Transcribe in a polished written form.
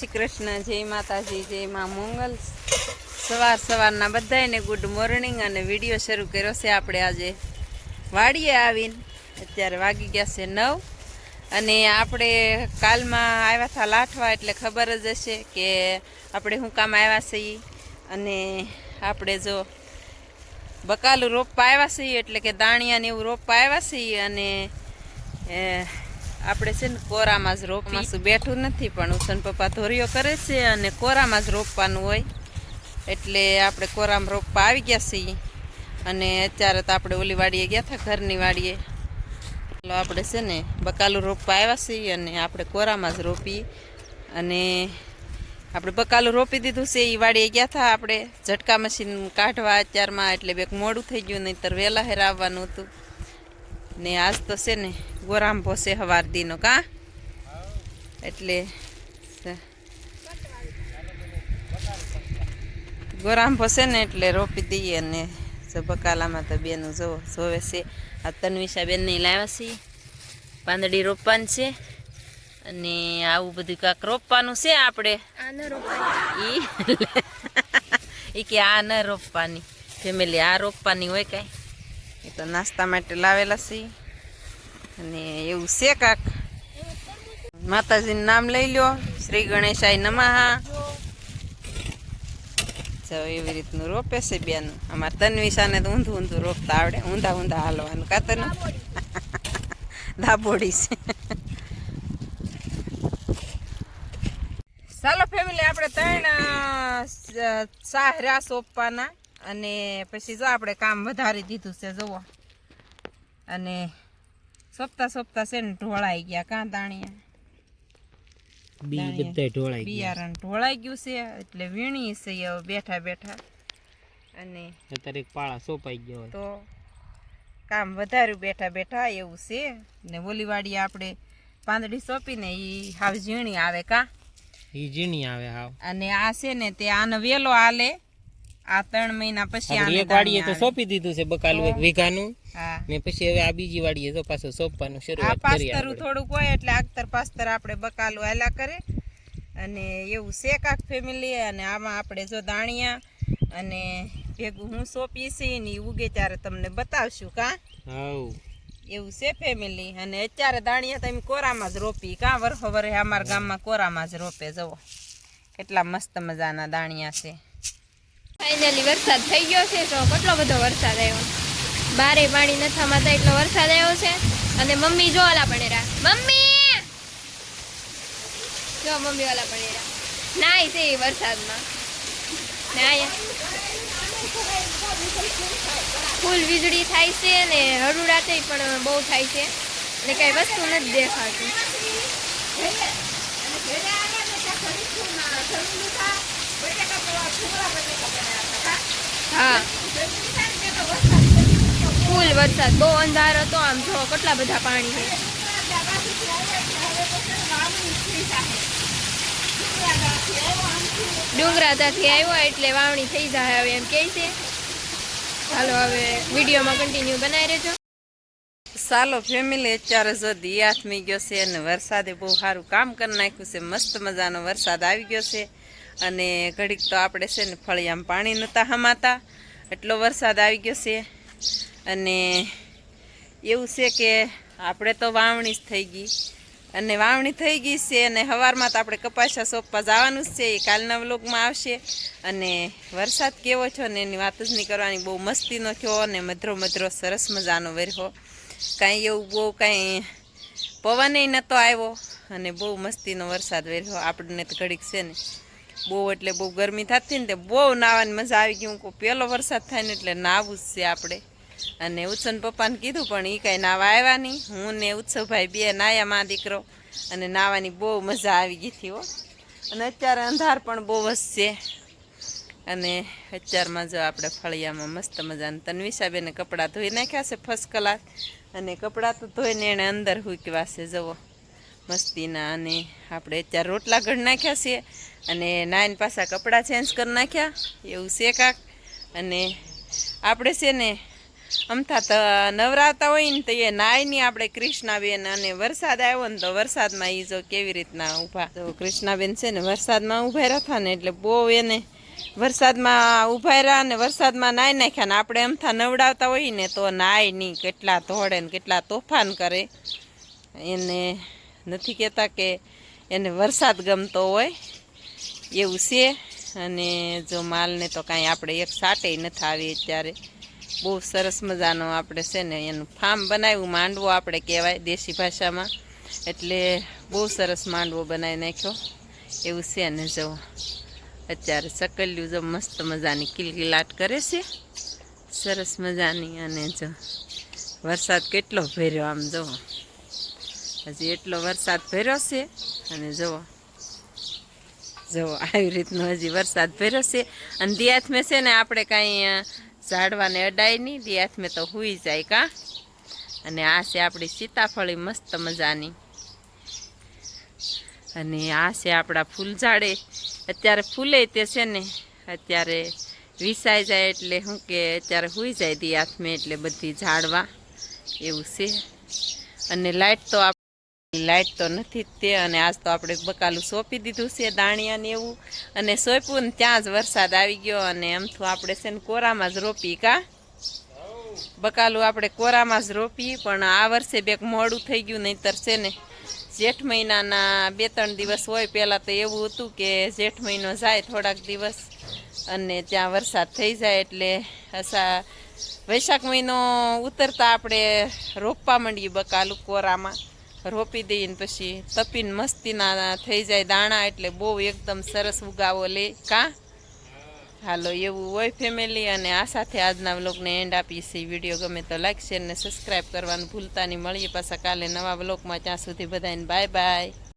શ્રી કૃષ્ણ, જય માતાજી, જય માં મંગલ। સવારના બધાને ગુડ મોર્નિંગ। અને વિડીયો શરૂ કર્યો છે આપણે આજે વાડીએ આવીને। અત્યારે વાગી ગયા છે 9 અને આપણે કાલમાં આવ્યા હતા લાઠવા, એટલે ખબર જ હશે કે આપણે શું કામ આવ્યા છીએ। અને આપણે જો બકાલું રોપવા આવ્યા છીએ, એટલે કે દાણિયાને એવું રોપવા આવ્યા છીએ। અને આપણે છે ને કોરામાં જ રોપવાસું બેઠું નથી, પણ ઉસન પપ્પા ધોરીઓ કરે છે અને કોરામાં જ રોપવાનું હોય, એટલે આપણે કોરામાં રોપવા આવી ગયા છીએ। અને અત્યારે તો આપણે ઓલી વાડીએ ગયા હતા, ઘરની વાડીએ। ચાલો આપણે છે ને બકાલું રોપવા આવ્યા છીએ અને આપણે કોરામાં જ રોપીએ। અને આપણે બકાલું રોપી દીધું છે, એ વાડીએ ગયા હતા આપણે ઝટકા મશીન કાઢવા અત્યારમાં, એટલે બેક મોડું થઈ ગયું, નહીંતર વહેલા હેર આવવાનું હતું ને। આજ તો છે ને ગોરાંભો છે સવાર દીનો કા, એટલે ગોરાંભો છે ને એટલે રોપી દઈએ। અને બકાલામાં તો બેનું જોવે છે, આ તન્વિષા બેન ને લાવ્યા છીએ, પાંદડી રોપવાની છે અને આવું બધું કાંક રોપવાનું છે આપણે। ઈ કે આ ન રોપવાની ફેમિલી, આ રોપવાની હોય કાંઈ, એ તો નાસ્તા માટે લાવેલા છીએ। અને એવું છે કાંક, માતાજીનું નામ લઈ લ્યો, શ્રી ગણેશાય નમઃ। જો એવી રીતનું રોપે છે બેનું। અમારે તન્વિષાને તો ઊંધું ઊંધું રોપતા આવડે, ઊંધા ઊંધા હાલવાનું કાતર દાબોડી છે। ચાલો ફેમિલી, આપણે 3 સાહ રહ્યા સોંપવાના, અને પછી જો આપણે કામ વધારી દીધું છે જુઓ। અને સોંપતા છે ને ઢોળાઈ ગયા કાં દાણિયા, બિયારણ ઢોળાઈ ગયું છે, એટલે વીણી છે હવે બેઠા બેઠા। અને અત્યારે પાળા સોંપાઈ ગયો તો કામ વધાર્યું બેઠા બેઠા એવું છે। ને ઓલી વાડી આપણે પાંદડી સોંપીને એ હાવ ઝીણી આવે કા, ઈ ઝીણી આવે હાવ। અને આ છે ને તે આનો વેલો હાલે, આ 3 મહિના પછી આને એક વાડીએ તો સોંપી દીધું છે બકાલું 1 વીઘાનું, હા, ને પછી હવે આ બીજી વાડીએ તો પાછું સોંપવાનું આ શરૂઆત કરી। પાસ્તરું થોડુંક હોય એટલે આગતર પાસ્તર આપણે બકાલું હાલ્યા કરે, અને એવું છે કાક ફેમિલી। અને આમાં આપણે જો દાણિયા અને ભેગું હું સોંપી છે ને ઉગે ત્યારે તમને બતાવશું કા, એવું છે ફેમિલી। અને અત્યારે દાણિયા તમે કોરામાં જ રોપી કા, વરહો વરહે અમારા ગામમાં કોરામાં જ રોપે, જુઓ કેટલા મસ્ત મજાના દાણિયા છે। ફાઇનલી વરસાદ થઈ ગયો છે, તો કેટલો બધો વરસાદ આવ્યો, બારે પાણી નથી થતા એટલો વરસાદ આવ્યો છે। અને મમ્મી જો ઓલા પણેરા, મમ્મી જો મમ્મી ઓલા પણેરા નાય છે એ વરસાદમાં નાય, ફૂલ વીજળી થાય છે ને હરુડાતે પણ બહુ થાય છે, ને કઈ વસ્તુ નથી દેખાતી। હા ફૂલ વરસાદ, બહુ અંધાર હતો, આમ જો કેટલા બધા પાણી છે। ડુંગરાતાથી આવ્યો એટલે વાવણી થઈ જાય હવે એમ કહે છે। ચાલો હવે વિડીયોમાં કન્ટિન્યુ બનાવી રહેજો। ચાલો ફેમિલી, અત્યારે જો દિયાથમી ગયો છે અને વરસાદે બહુ સારું કામ કરી નાખ્યું છે, મસ્ત મજાનો વરસાદ આવી ગયો છે। અને ઘડીક તો આપણે છે ને ફળિયામાં પાણી નહોતા હમાતા, એટલો વરસાદ આવી ગયો છે। અને એવું છે કે આપણે તો વાવણી જ થઈ ગઈ, અને વાવણી થઈ ગઈ છે, અને સવારમાં તો આપણે કપાસિયા સોંપવા જવાનું જ છે, એ કાલના વ્લોગમાં આવશે। અને વરસાદ કેવો છો ને એની વાત જ નહીં કરવાની, બહુ મસ્તીનો થયો અને મધરો મધરો સરસ મજાનો વર્યો, કાંઈ એવું બહુ કાંઈ પવન નહોતો આવ્યો, અને બહુ મસ્તીનો વરસાદ વર્યો। આપણને તો ઘડીક છે ને બહુ એટલે બહુ ગરમી થતી ને, તે બહુ નાહવાની મજા આવી ગઈ। હું પહેલો વરસાદ થાય ને એટલે નાહવું જ છે આપણે। અને ઉત્સવ પપ્પાને કીધું પણ એ કાંઈ નાવા આવ્યા નહીં, હું ને ઉત્સવભાઈ બે નાયા માં દીકરો, અને નાવાની બહુ મજા આવી ગઈ હતી હો। અને અત્યારે અંધાર પણ બહુ જ છે। અને અત્યારમાં જો આપણે ફળિયામાં મસ્ત મજાના તન્વિષાબેને કપડાં ધોઈ નાખ્યા છે ફર્સ્ટ ક્લાસ, અને કપડાં તો ધોઈને એણે અંદર હૂકવા છે જુઓ મસ્તીના। અને આપણે અત્યારે રોટલા ઘડી નાખ્યા છે, અને નાઈન પાછા કપડાં ચેન્જ કરી નાખ્યા, એવું છે કાંક। અને આપણે છે ને અમથા તો નવરાતા હોય ને તો એ નાય નહીં આપણે કૃષ્ણાબેન, અને વરસાદ આવ્યો ને તો વરસાદમાં એ જો કેવી રીતના ઊભા. તો કૃષ્ણાબેન છે ને વરસાદમાં ઊભા રહ્યા ને એટલે બહુ એને વરસાદમાં ઊભા રહ્યા ને વરસાદમાં નાઈ નાખ્યા ને આપણે અમથા નવડાવતા હોય ને તો નાય નહીં, કેટલા ધોળે ને કેટલા તોફાન કરે. એને નથી કહેતા કે એને વરસાદ ગમતો હોય એવું છે. અને જો માલને તો કાંઈ આપણે એક સાટે નથી આવી અત્યારે. બહુ સરસ મજાનો આપણે છે ને એનું ફાર્મ બનાવ્યું, માંડવો આપણે કહેવાય દેશી ભાષામાં, એટલે બહુ સરસ માંડવો બનાવી નાખ્યો એવું છે. ને જો અત્યારે ચકલિયું જો મસ્ત મજાની કિલકિલાટ કરે છે, સરસ મજાની. અને જો વરસાદ કેટલો ભર્યો, આમ જુઓ હજી એટલો વરસાદ ભર્યો છે. અને જુઓ આવી રીતનો હજી વરસાદ ભર્યો છે. અને દિયાથમે છે ને આપણે કાંઈ ઝાડવાને અડાય નહીં, દિયાથમે તો હુઈ જાય કા. અને આ છે આપણી સીતાફળી મસ્ત મજાની. અને આ છે આપણા ફૂલ ઝાડે અત્યારે ફૂલે તે છે ને અત્યારે વિસાઈ જાય એટલે શું કે અત્યારે હુઈ જાય દિયાથમે, એટલે બધી ઝાડવા એવું છે. અને લાઇટ તો નથી જ તે. અને આજ તો આપણે બકાલું સોંપી દીધું છે દાણિયાને એવું, અને સોંપ્યું ને ત્યાં જ વરસાદ આવી ગયો. અને એમથું આપણે છે ને કોરામાં જ રોપી કા, બકાલું આપણે કોરામાં જ રોપી. પણ આ વર્ષે બેક મોડું થઈ ગયું, નહીંતર છે ને જેઠ મહિનાના 2-3 દિવસ હોય. પહેલાં તો એવું હતું કે જેઠ મહિનો જાય થોડાક દિવસ અને ત્યાં વરસાદ થઈ જાય, એટલે વૈશાખ મહિનો ઉતરતા આપણે રોપવા માંડીએ બકાલું કોરામાં રોપી દઈએ ને પછી તપીને મસ્તીના થઈ જાય દાણા, એટલે બહુ એકદમ સરસ ઉગાવો લે કા. હાલો એવું હોય ફેમિલી. અને આ સાથે આજના વ્લોગને એન્ડ આપીએ છીએ. વિડીયો ગમે તો લાઈક શેર ને સબસ્ક્રાઈબ કરવાનું ભૂલતા નહીં. મળીએ પાછા કાલે નવા વ્લોગમાં. ત્યાં સુધી બધાને બાય બાય.